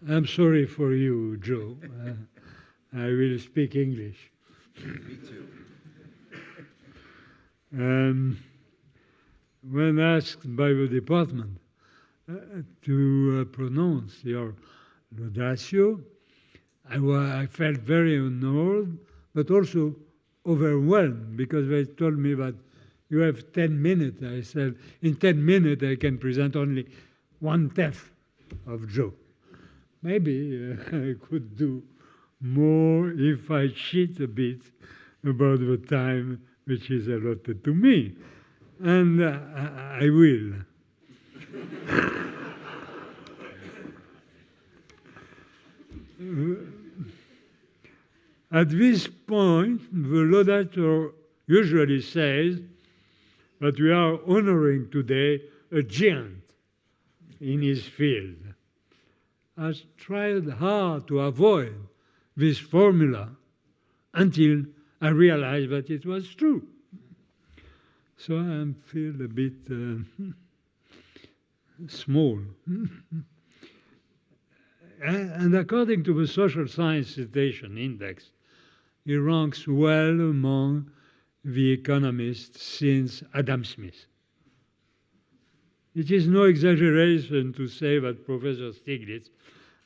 I'm sorry for you, Joe. I will speak English. Me too. When asked by the department to pronounce your laudatio, I felt very honored, but also overwhelmed because they told me that you have 10 minutes. I said, in 10 minutes I can present only 1/10 of Joe. Maybe I could do more if I cheat a bit about the time which is allotted to me. And I will. At this point, the laudator usually says that we are honoring today a giant in his field. I tried hard to avoid this formula until I realized that it was true. So I feel a bit small. And according to the Social Science Citation Index, he ranks well among the economists since Adam Smith. It is no exaggeration to say that Professor Stiglitz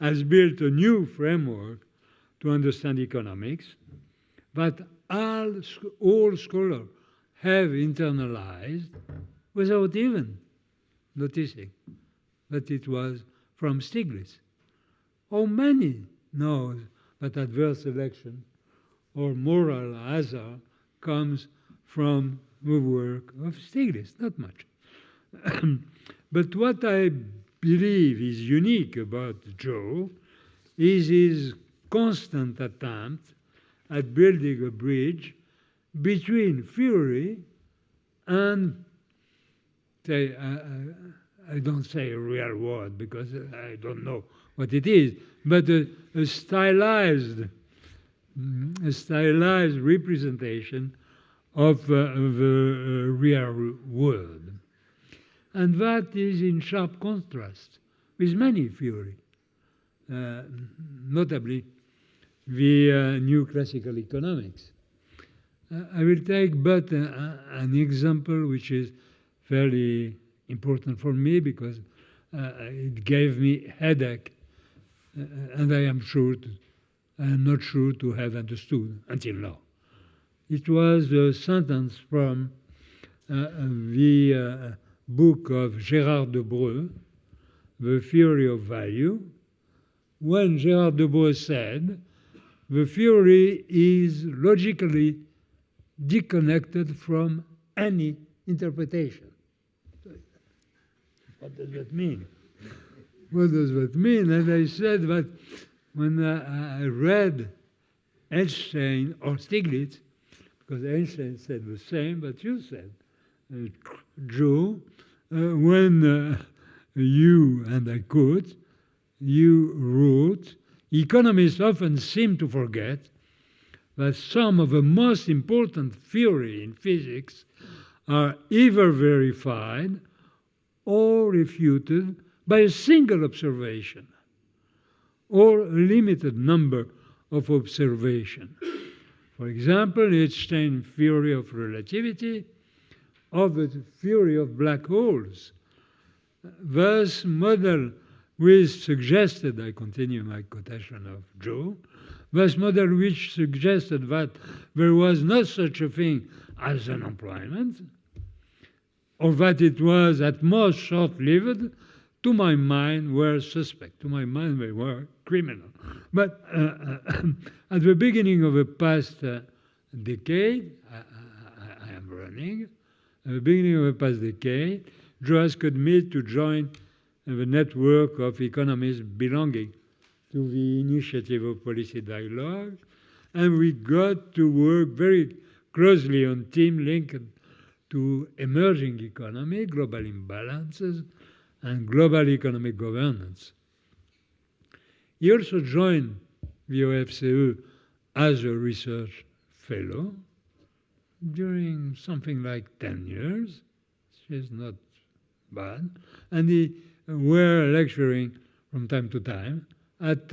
has built a new framework to understand economics that all scholars have internalized without even noticing that it was from Stiglitz. How many knows that adverse selection or moral hazard comes from the work of Stiglitz? Not much. But what I believe is unique about Joe is his constant attempt at building a bridge between theory and, say, I don't say a real word because I don't know what it is, but a stylized representation of the real world. And that is in sharp contrast with many theories, notably the new classical economics. I will take but an example which is fairly important for me because it gave me headache, and I am not sure to have understood until now. It was a sentence from the book of Gérard de Breu, The Theory of Value, when Gérard de Breu said, the theory is logically disconnected from any interpretation. What does that mean? What does that mean? And I said that when I read Einstein or Stiglitz, because Einstein said the same, but you said, Joe, when you, and I quote, you wrote, economists often seem to forget that some of the most important theories in physics are either verified or refuted by a single observation or a limited number of observations. For example, Einstein's theory of relativity or the theory of black holes. Thus, model which suggested, I continue my quotation of Joe, thus model which suggested that there was not such a thing as unemployment, or that it was at most short-lived, to my mind were suspect. To my mind they were criminal. But at the beginning of the past decade, I am running, at the beginning of the past decade, Joe asked me to join the network of economists belonging to the Initiative of Policy Dialogue, and we got to work very closely on teams linked to emerging economy, global imbalances, and global economic governance. He also joined the OFCE as a research fellow during something like 10 years, which is not bad, and he were lecturing from time to time at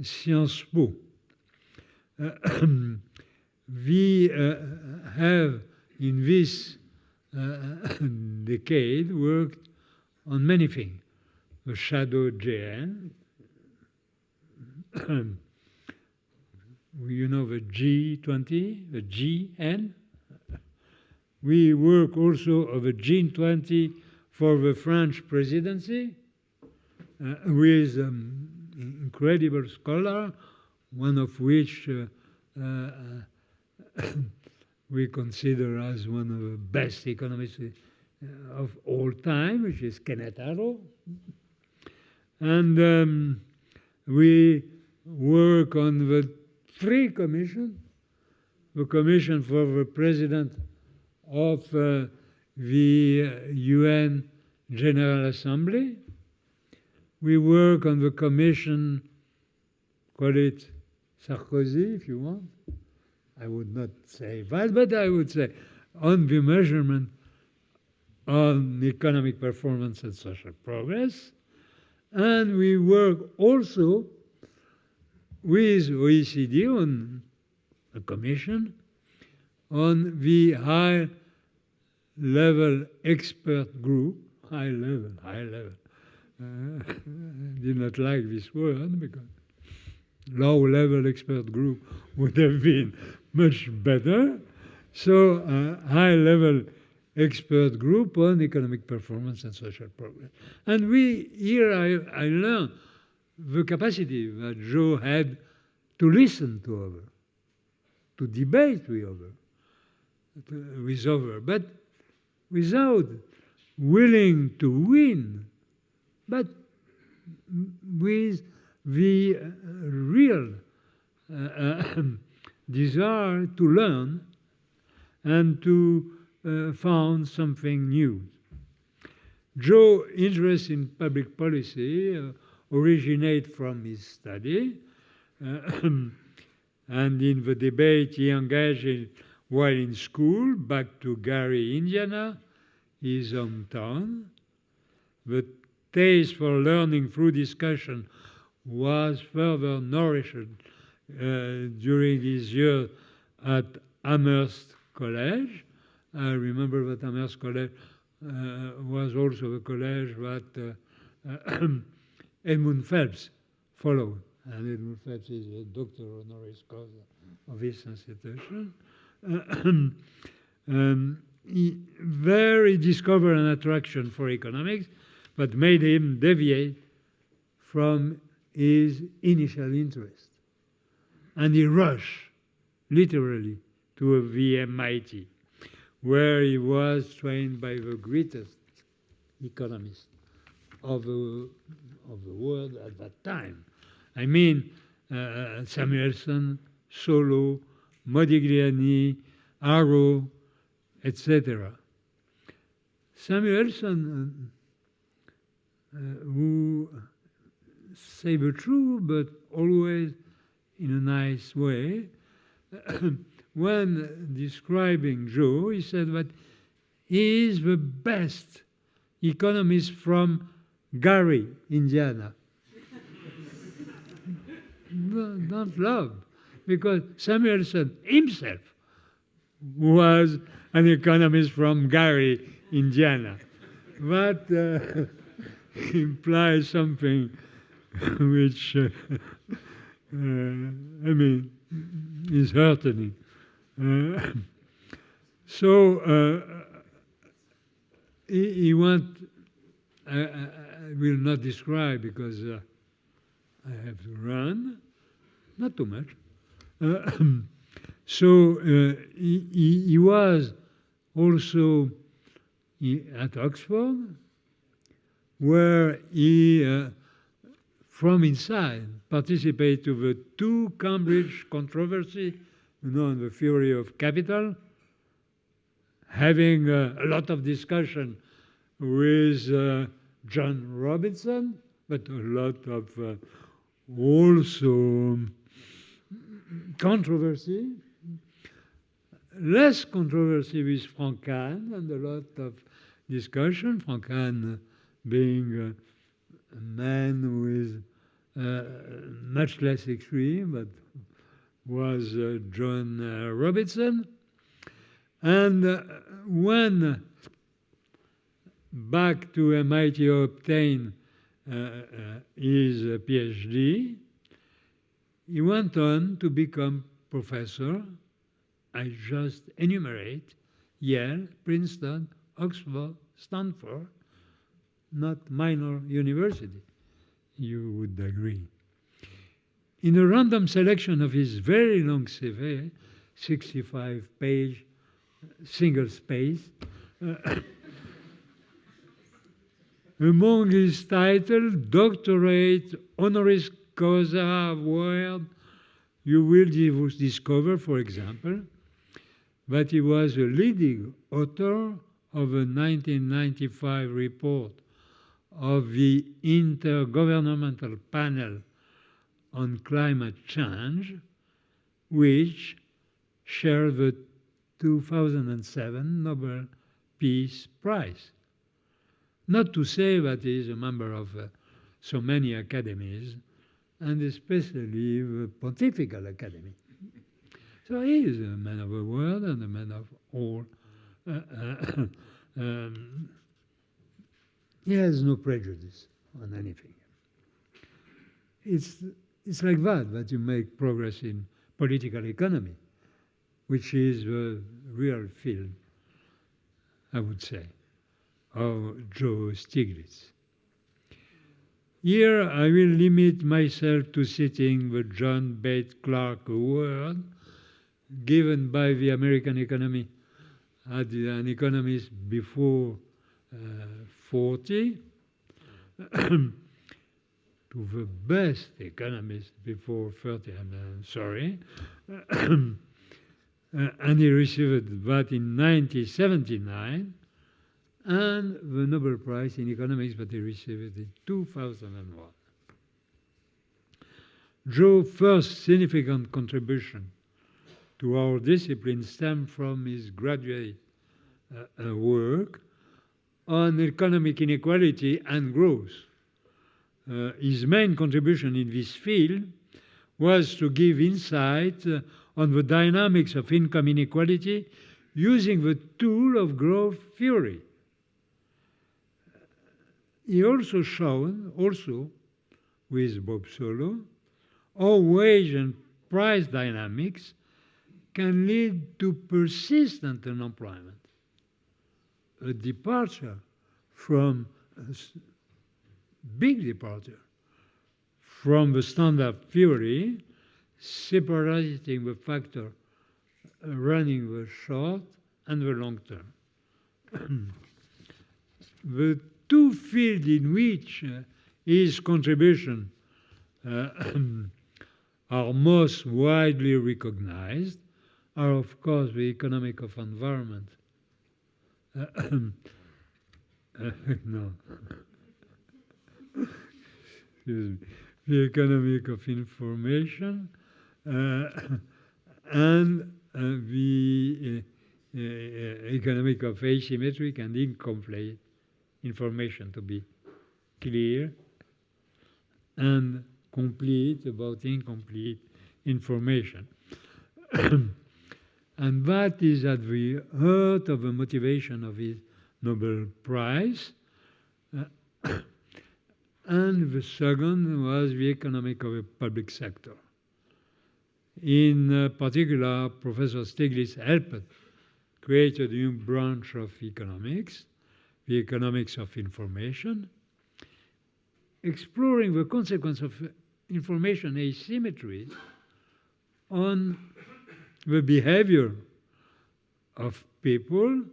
Sciences Po. We have in this decade worked on many things. The shadow JN, you know the G20, the GN. We work also on the G20 for the French presidency with incredible scholar, one of which we consider as one of the best economists of all time, which is Kenneth Arrow. And we work on the three commissions, the commission for the president of the UN General Assembly. We work on the commission, call it Sarkozy if you want. I would not say that, but I would say on the measurement on economic performance and social progress. And we work also with OECD on a commission on the high-level expert group, high level. Did not like this word because low-level expert group would have been much better. So high-level expert group on economic performance and social progress. And here I learned the capacity that Joe had to listen to others, to debate with others, but without willing to win, but with the real desire to learn and to found something new. Joe's interest in public policy originate from his study, and in the debate he engaged in while in school, back to Gary, Indiana, his hometown. The taste for learning through discussion was further nourished during his year at Amherst College. I remember that Amherst College was also the college that Edmund Phelps followed. And Edmund Phelps is a Doctor, honoris causa of this institution. There he discovered an attraction for economics, but made him deviate from his initial interest. And he rushed, literally, to the MIT, where he was trained by the greatest economists of the world at that time. I mean, Samuelson, Solow, Modigliani, Arrow, etc. Samuelson, who say the truth, but always in a nice way, when describing Joe, he said that he is the best economist from Gary, Indiana. Don't laugh, because Samuelson himself was an economist from Gary, Indiana. That implies something which, I mean, is hurting. So he went, I will not describe because I have to run, not too much. So he was also at Oxford, where he, from inside, participated to the two Cambridge controversy, you know, on the theory of capital, having a lot of discussion with John Robinson, but a lot of also controversy, less controversy with Frank Kahn, and a lot of discussion, Frank Kahn being a man with much less extreme, but was John Robinson. And when back to MIT obtained his PhD, he went on to become professor. I just enumerate Yale, Princeton, Oxford, Stanford, not minor university, you would agree. In a random selection of his very long CV, 65-page, single space, among his titles, doctorate, honoris causa award, you will discover, for example, that he was a leading author of a 1995 report of the Intergovernmental Panel on Climate Change, which shared the 2007 Nobel Peace Prize. Not to say that he is a member of so many academies, and especially the Pontifical Academy. So he is a man of the world and a man of all. He has no prejudice on anything. It's like that you make progress in political economy, which is the real field, I would say, of Joe Stiglitz. Here I will limit myself to citing the John Bates Clark Award given by the American economy at an economist before 40 to the best economist before 30, I'm sorry. And he received that in 1979, and the Nobel Prize in Economics, but he received it in 2001. Joe's first significant contribution to our discipline stemmed from his graduate work on economic inequality and growth. His main contribution in this field was to give insight on the dynamics of income inequality using the tool of growth theory. He also showed, with Bob Solow, how wage and price dynamics can lead to persistent unemployment, a departure from big departure from the standard theory, separating the factor running the short and the long term. The two fields in which his contribution are most widely recognized are, of course, the economic of environment. No. Excuse me. The economic of information and the economic of asymmetric and incomplete information, to be clear, and complete about incomplete information. And that is at the heart of the motivation of his Nobel Prize. And the second was the economic of the public sector. In particular, Professor Stiglitz helped create a new branch of economics, the economics of information, exploring the consequence of information asymmetries on the behavior of people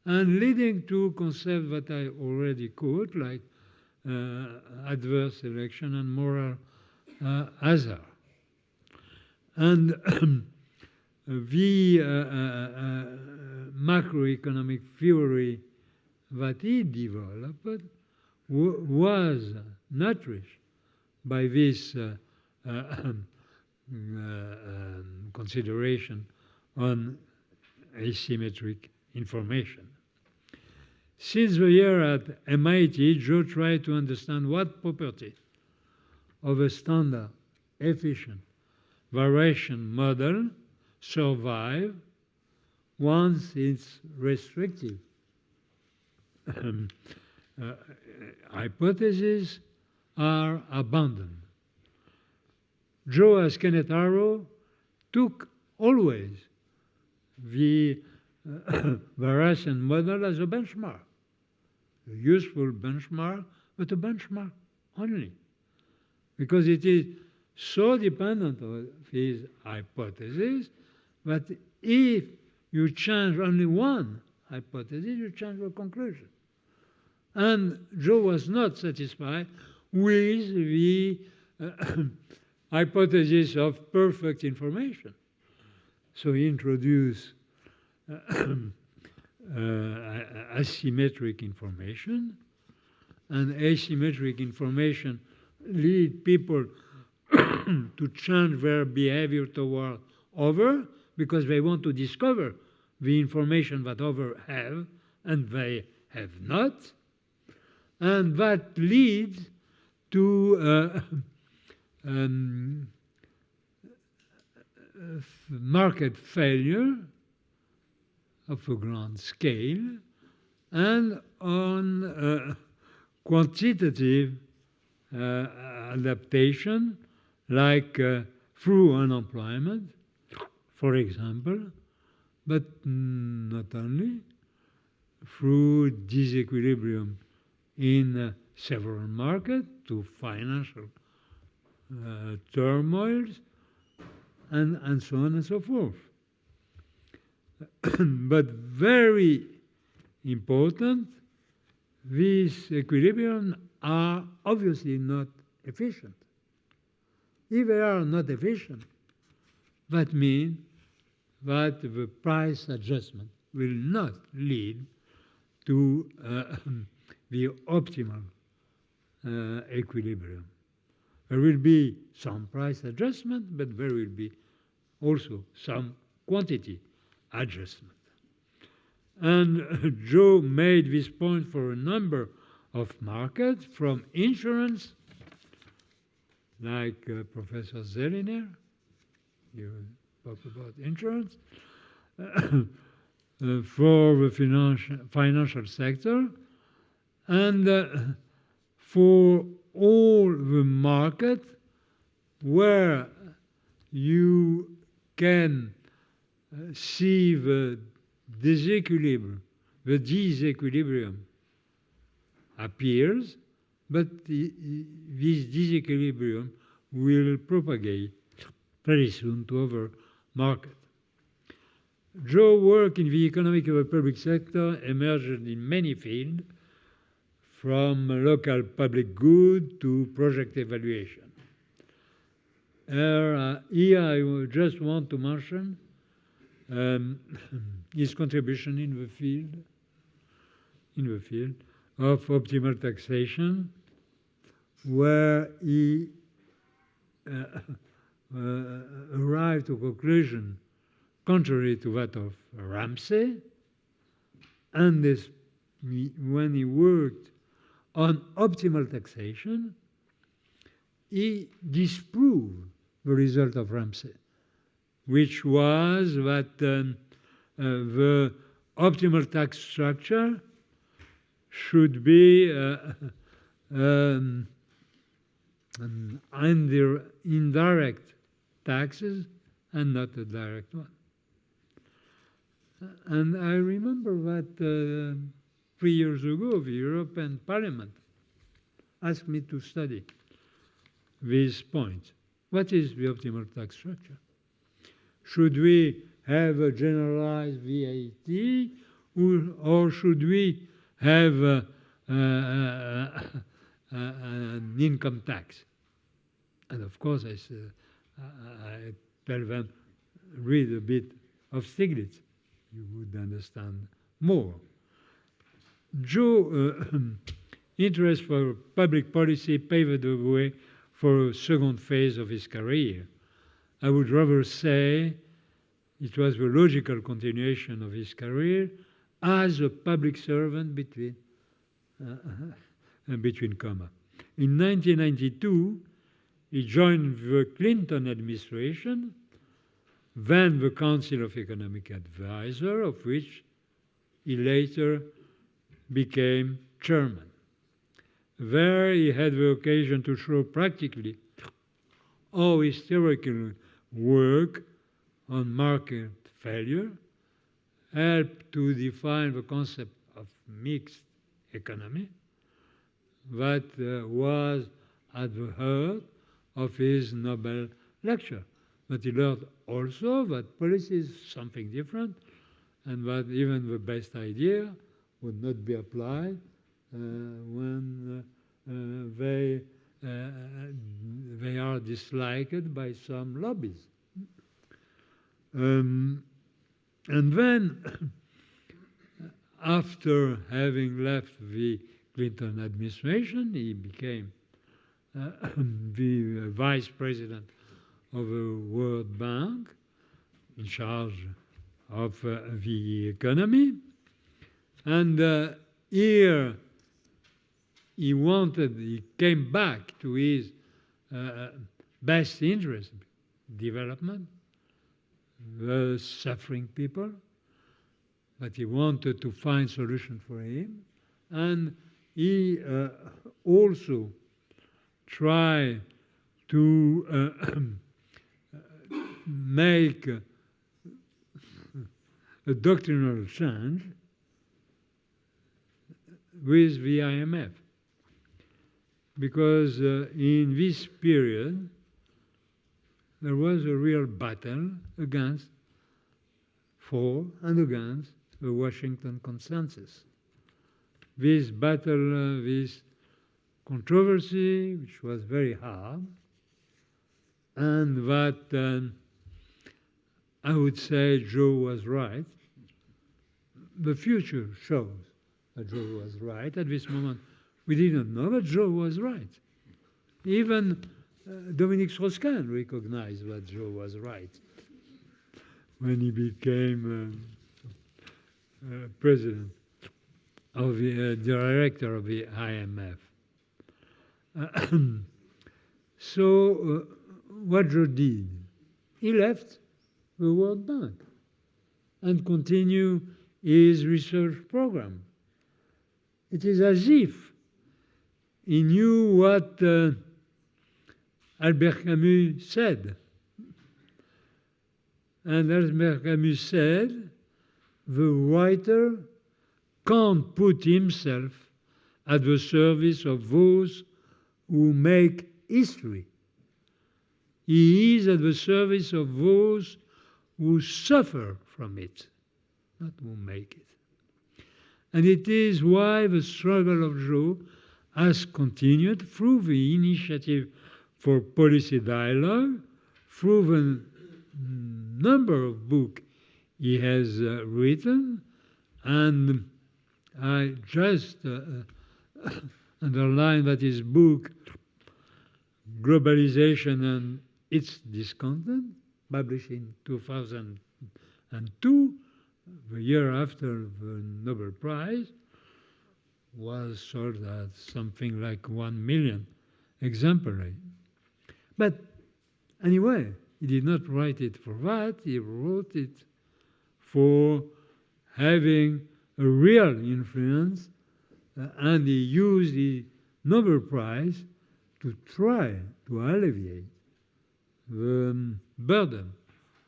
and leading to concepts that I already quote, like adverse selection and moral hazard. And the macroeconomic theory that he developed was nourished by this consideration on asymmetric information. Since the year at MIT, Joe tried to understand what properties of a standard, efficient variation model survive once it's restrictive. Hypotheses are abandoned. Joe as Kenneth Arrow took always the variation model as a benchmark, a useful benchmark, but a benchmark only, because it is so dependent on his hypothesis that if you change only one hypothesis, you change the conclusion. And Joe was not satisfied with the hypothesis of perfect information. So he introduced asymmetric information, and asymmetric information lead people to change their behavior toward other because they want to discover the information that others have and they have not. And that leads to market failure of a grand scale and on quantitative adaptation, like through unemployment, for example, but not only, through disequilibrium in several markets, to financial turmoils, and so on and so forth. But very important, these equilibrium are obviously not efficient. If they are not efficient, that means that the price adjustment will not lead to the optimal equilibrium. There will be some price adjustment, but there will be also some quantity adjustment. And Joe made this point for a number of markets, from insurance, like Professor Zelizer, you talk about insurance, for the financial sector, and for all the market where you can see the disequilibrium appears, but this disequilibrium will propagate very soon to other markets. Joe's work in the economic of the public sector emerged in many fields, from local public good to project evaluation. Here I just want to mention his contribution in the field of optimal taxation, where he arrived to a conclusion contrary to that of Ramsey, and this, when he worked on optimal taxation, he disproved the result of Ramsey, which was that the optimal tax structure should be indirect taxes and not a direct one. And I remember that 3 years ago, the European Parliament asked me to study these points. What is the optimal tax structure? Should we have a generalized VAT, or should we have an income tax? And of course, I tell them, read a bit of Stiglitz. You would understand more. Joe's interest for public policy paved the way for a second phase of his career. I would rather say it was the logical continuation of his career as a public servant between comma. In 1992, he joined the Clinton administration, then the Council of Economic Advisors, of which he later became chairman. There he had the occasion to show practically how historical work on market failure helped to define the concept of mixed economy that was at the heart of his Nobel lecture. But he learned also that policy is something different, and that even the best idea would not be applied when they are disliked by some lobbies. And then, after having left the Clinton administration, he became the vice president of the World Bank, in charge of the economy. And here he came back to his best interest, development, the suffering people, but he wanted to find solution for him. And he also tried to make a doctrinal change with the IMF. Because in this period, there was a real battle for and against the Washington Consensus. This battle, this controversy, which was very hard, and that I would say Joe was right. The future shows that Joe was right. At this moment, we didn't know that Joe was right. Even Dominique Strauss-Kahn recognized that Joe was right when he became president of the director of the IMF. So what Joe did, he left the World Bank and continued his research program. It is as if he knew what Albert Camus said. And Albert Camus said, the writer can't put himself at the service of those who make history. He is at the service of those who suffer from it, not who make it. And it is why the struggle of Joe has continued through the initiative for policy dialogue, through the number of books he has written, and I just underline that his book, Globalization and Its Discontent, published in 2002, the year after the Nobel Prize, was sold at something like 1 million exemplary. But anyway, he did not write it for that, he wrote it for having a real influence, and he used the Nobel Prize to try to alleviate the burden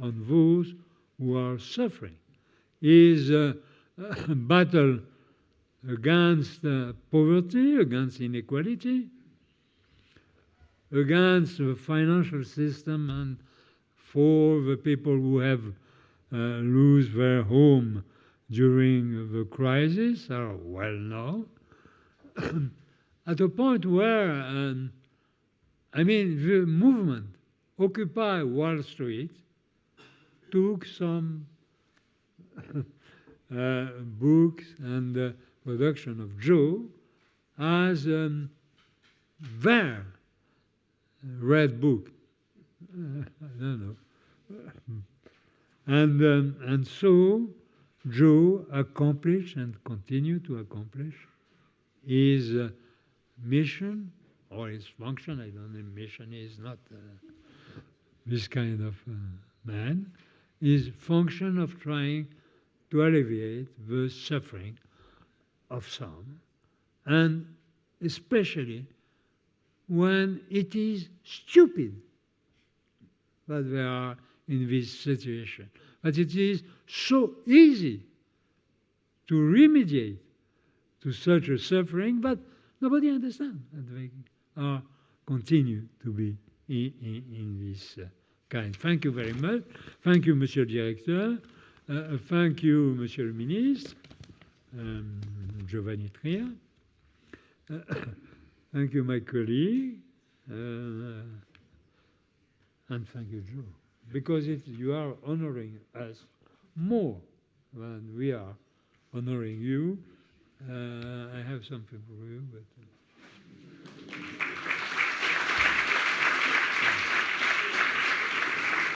on those who are suffering. His battle against poverty, against inequality, against the financial system, and for the people who have lose their home during the crisis are well known. At a point where, the movement Occupy Wall Street took some books and production of Joe as their red book. I don't know. And so Joe accomplished and continued to accomplish his mission or his function, I don't know, mission is not this kind of man, is function of trying to alleviate the suffering of some, and especially when it is stupid that they are in this situation. But it is so easy to remediate to such a suffering, but nobody understands that they are continue to be in this kind. Thank you very much. Thank you, Monsieur le Directeur. Thank you, Monsieur le Ministre, Giovanni Tria. Thank you, my colleague. And thank you, Joe. Because you are honoring us more than we are honoring you. I have something for you, but...